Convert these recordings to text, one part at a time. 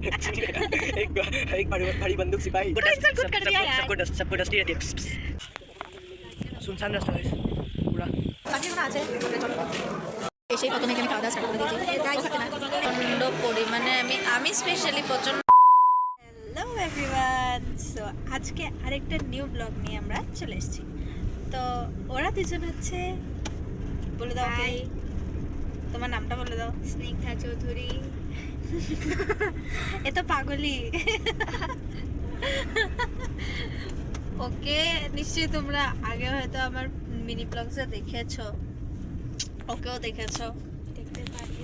एक भारी बंदूक सिपाही सबको डस्टी रहती है। सुनसान रास्ता है पूरा। এসেই প্রথমে এখানে খাওয়া দাওয়া স্টার্ট করে দিয়েছি তাই থাকে না প্রচণ্ড পরিমাণে আমি স্পেশালি প্রচণ্ড। হ্যালো এভরিওয়ান, সো আজকে আরেকটা নিউ ব্লগ নিয়ে আমরা চলে এসেছি। তো ওরা দুজন হচ্ছে, বলে দাও হাই, তোমার নামটা বলে দাও। স্নিগ্ধা চৌধুরী। এ তো পাগলি। ওকে নিশ্চয়ই তোমরা আগে হয়তো আমার মিনি ব্লগসে দেখেছো, ওকেও দেখেছো, দেখতে পারি।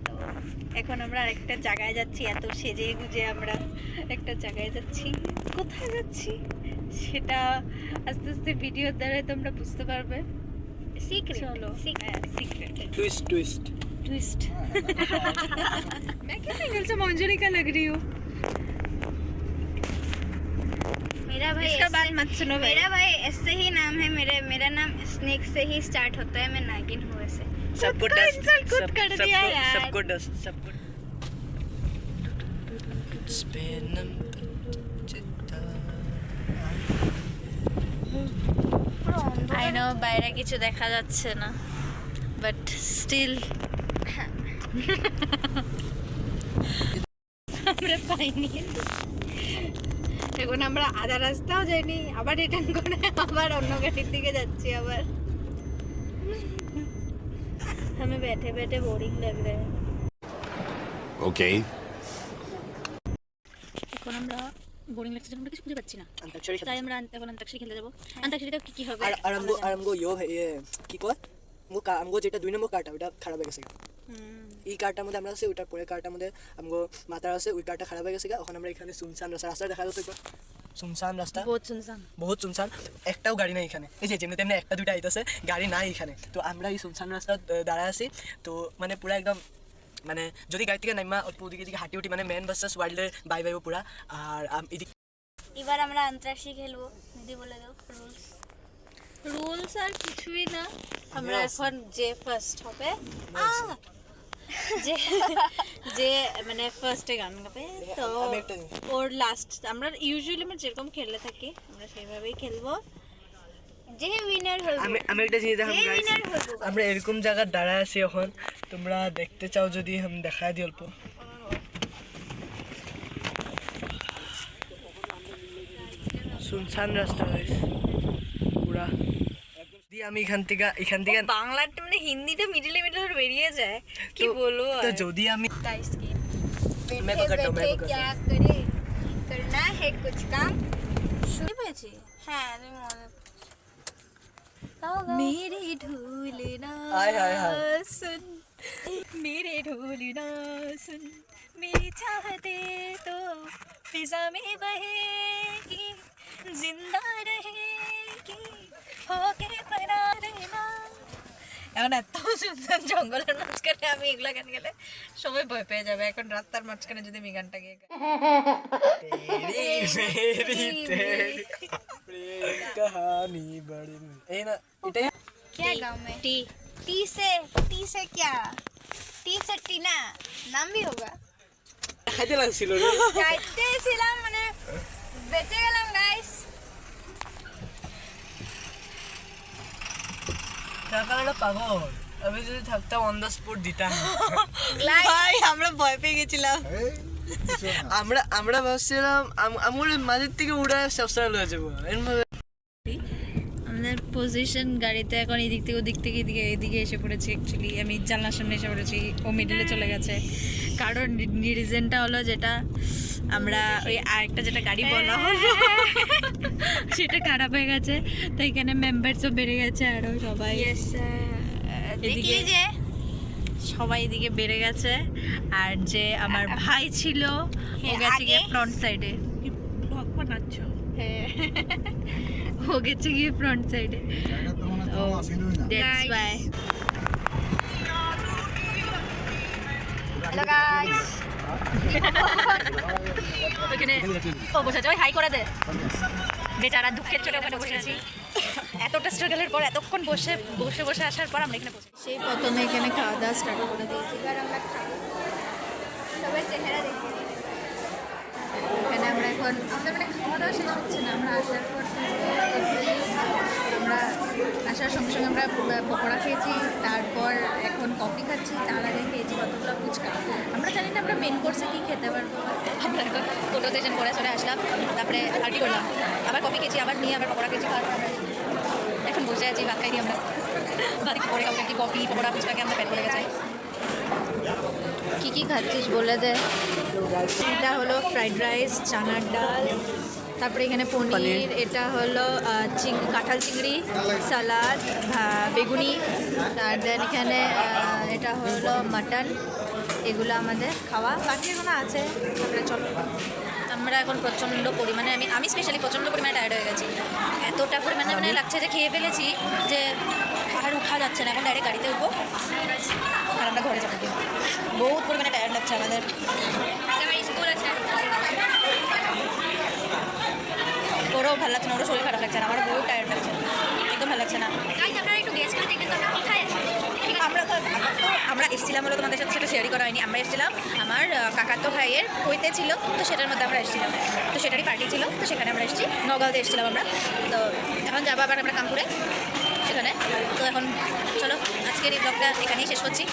তো এখন আমরা আরেকটা জায়গায় যাচ্ছি, এত সেজে গুজে আমরা একটা জায়গায় যাচ্ছি। কোথায় যাচ্ছি সেটা আস্তে আস্তে ভিডিওর দ্বারা তোমরা বুঝতে পারবে। सीक्रेट चलो सीक्रेट ट्विस्ट ट्विस्ट ट्विस्ट। मैं किस एंगल से मंजरिका लग रही हूँ? मेरा भाई इसका बात मत सुनो भाई। मेरा भाई ऐसे ही नाम है। मेरा नाम स्नेक से ही स्टार्ट होता है। मैं नागिन हूँ वैसे। सबको खुद का डस्ट insult खुद कर दिया यार। सबको डस्ट सबको আই নো বাইরে কিছু দেখা যাচ্ছে না, বাট স্টিল আমরা পাইনি। এখন আমরা আধা রাস্তাও যাইনি, আবার রিটার্ন করে আবার অন্য গাড়ির দিকে যাচ্ছি। আবার हमें बैठे बैठे बोरिंग लग रहा है। ओके এখন আমরা বোরিং লাগছে, আমরা কিছু খুঁজে পাচ্ছি না, अंताक्षरी তাই আমরা এখন अंताक्षरी খেলতে যাব। अंताक्षरीটা কি হবে? আর আমগো ইয়ো ये কি কয় আমগো যেটা 2 নম্বর কার্ডটা ওটা খারাপ হয়ে গেছে। এই কার্ডটার মধ্যে আমরা আছে, ওটার পরে কার্ডটার মধ্যে আমগো মাথার আছে, ওই কার্ডটা খারাপ হয়ে গেছে। এখন আমরা এখানে সুনসান রাস্তা দেখা যাচ্ছে, সুনসান রাস্তা, বহুত সুনসান, একটাও গাড়ি নাই এখানে। এই যে যেমনি তেমনি একটা দুইটা আইতাছে, গাড়ি নাই এখানে। তো আমরা এই সুনসান রাস্তা দাঁড়ায় আছি, তো মানে পুরা একদম মানে যদি গাড়ি থেকে নাইমা অল্প ওদিকে দিকে হাঁটি উঠি, মানে ম্যান ভার্সাস ওয়াইল্ডের বাই বাইব পুরা। আর এদিকে এবার আমরা আন্তরাক্ষী খেলবো। দিদি বলে দাও রুলস। রুলস আর কিছুই না, আমরা এখন যে ফার্স্ট হবে, যে যে মানে ফার্স্টে গান গাবে, তো আমি একটা ওর লাস্ট আমরা ইউজুয়ালি আমরা যেরকম খেলে থাকি আমরা সেইভাবেই খেলবো। যে উইনার হবে, আমি একটা জিনিস দেখাম যে guys, উইনার হবে। আমরা এরকম জায়গায় দাঁড়ায় আছি এখন, তোমরা দেখতে চাও যদি আমি দেখাই দিই অল্প। সুনসান রাস্তা guys, পুরা দি আমি এখান থেকে বাংলাটা মানে হিন্দিটা মিডলে বেরিয়ে যায়, কি তো- বলবো। তো যদি আমি गाइस की मैं पकड़ता हूँ, मैं बैठे पकड़ता क्या करे, करना है कुछ काम। শুনে পেয়েছি হ্যাঁ তুমি মনে मेरे ढूलना हाय, हाय, हाय। सुन, मेरे ढूलना सुन, मेरी चाहते तो फिजा में बहेगी, जिंदा रहेगी होके पना रहना। এখন এত সুন্দর জঙ্গলের মাঝখানে আমি এগুলা গান গেলে সবাই ভয় পেয়ে যাবে। এখন রাস্তার মাঝখানে যদি আমি গানটা গিয়ে कहानी बड़ी এই না এটাই क्या गाँव में टी टी से क्या, टी से टीना नाम भी होगा। খাইতে লাগছিল রে। গাইতে ছিলাম মানে বেঁচে গেলাম গাইস। টাকাটা পাগল, আমি যদি থাকতাম অন দ্য স্পট দিতাম। ভাই আমরা ভয় পেয়ে গেছিলাম। আমরা ভাবছিলাম আমার মাঝের থেকে উড়ে সবসারা লয়ে যাবো। আমাদের পজিশন গাড়িতে এখন এদিক থেকে ওদিক থেকে এদিকে এসে পড়েছি। অ্যাকচুয়ালি আমি জানলার সামনে এসে পড়েছি, ও মিডলে চলে গেছে। কারণ রিজনটা হলো যেটা আমরা ওই আরেকটা যেটা গাড়ি বলা হলো সেটা খারাপ হয়ে গেছে, তো এখানে মেম্বারসও বেড়ে গেছে আরও সবাই। দেখ लीजिए সবাই এদিকে বেড়ে গেছে। আর যে আমার ভাই ছিল ও গেছে গিয়ে ফ্রন্ট সাইডে। ব্লগ বানাচ্ছ? হ্যাঁ, ও গেছে গিয়ে ফ্রন্ট সাইডে। That's why. Hello guys. ওখানে ও বসে আছে, ওই হাই করে দে। বেচারা দুঃখের চোটে ওখানে বসে আছি। এতটা স্ট্রাগলের পর এতক্ষণ বসে বসে বসে আসার পর আমরা এখানে বসে সেই প্রথমে এখানে খাওয়া দাওয়া স্টার্ট করে দিয়েছি। এবার আমরা খাবো। সবার চেহারা দেখি। এখানে আমরা এখন আমাদের মানে খাওয়া দাওয়া শেষ হচ্ছে না, আমরা আসার পর থেকে আমরা আসার সঙ্গে সঙ্গে আমরা পকোড়া খেয়েছি, তারপর এখন কফি খাচ্ছি, তার আগে খেয়েছি কতগুলো ফুচকা। আমরা জানি না আমরা মেন কোর্সে কী খেতে পারবো। আমরা এখন ফটো সেশন করে চলে আসলাম, তারপরে আর কি করলাম, আবার কফি খেয়েছি, আবার নিয়ে আবার পকোড়া খেয়েছি। এখন বসে আছি, ভাত খাইনি আমরা, বাড়ি পরে খাবো কি কফি পকোড়া ফুচকাকে আমরা পেট করে গেছে। কী কী খাচ্ছিস বলে দে। এটা হলো ফ্রাইড রাইস, চানার ডাল, তারপরে এখানে পনির, এটা হলো কাঁঠাল চিংড়ি, সালাদ, বেগুনি, আর দেন এখানে এটা হলো মাটন। এগুলো আমাদের খাওয়া, বাকি এখনো আছে। তারপরে চলো, আমরা এখন প্রচণ্ড পরিমাণে আমি স্পেশালি প্রচণ্ড পরিমাণে টায়ার্ড হয়ে গেছি। এতটা পরিমাণে মানে লাগছে যে খেয়ে ফেলেছি যে আর উঠা যাচ্ছে না। এখন ডাইরেক্ট গাড়িতে উঠবো আর আমরা ঘরে যাবো। বহুত পরিমাণে টায়ার্ড লাগছে আমাদের। আমার স্কুল আছে। ওরও ভালো লাগছে না, ওরও শরীর খারাপ লাগছে না, আমারও বহুত টায়ার্ড লাগছে, একদম ভালো লাগছে না। গাইস আপনারা একটু গেস করে দেখবেন তো আমরা কোথায় আছি। আমরা এসেছিলাম হলো, তোমাদের সাথে সেটা শেয়ারই করা হয়নি। আমরা এসেছিলাম আমার কাকাতো ভাইয়ের হইতে ছিল, তো সেটার মধ্যে আমরা এসেছিলাম, তো সেটারই পার্টি ছিল, তো সেখানে আমরা এসেছি। নগাঁওতে এসেছিলাম আমরা। তো এখন যাবো আবার আমরা কামপুরে সেখানে। তো এখন চলো আজকের এই ব্লগটা এখানেই শেষ করছি।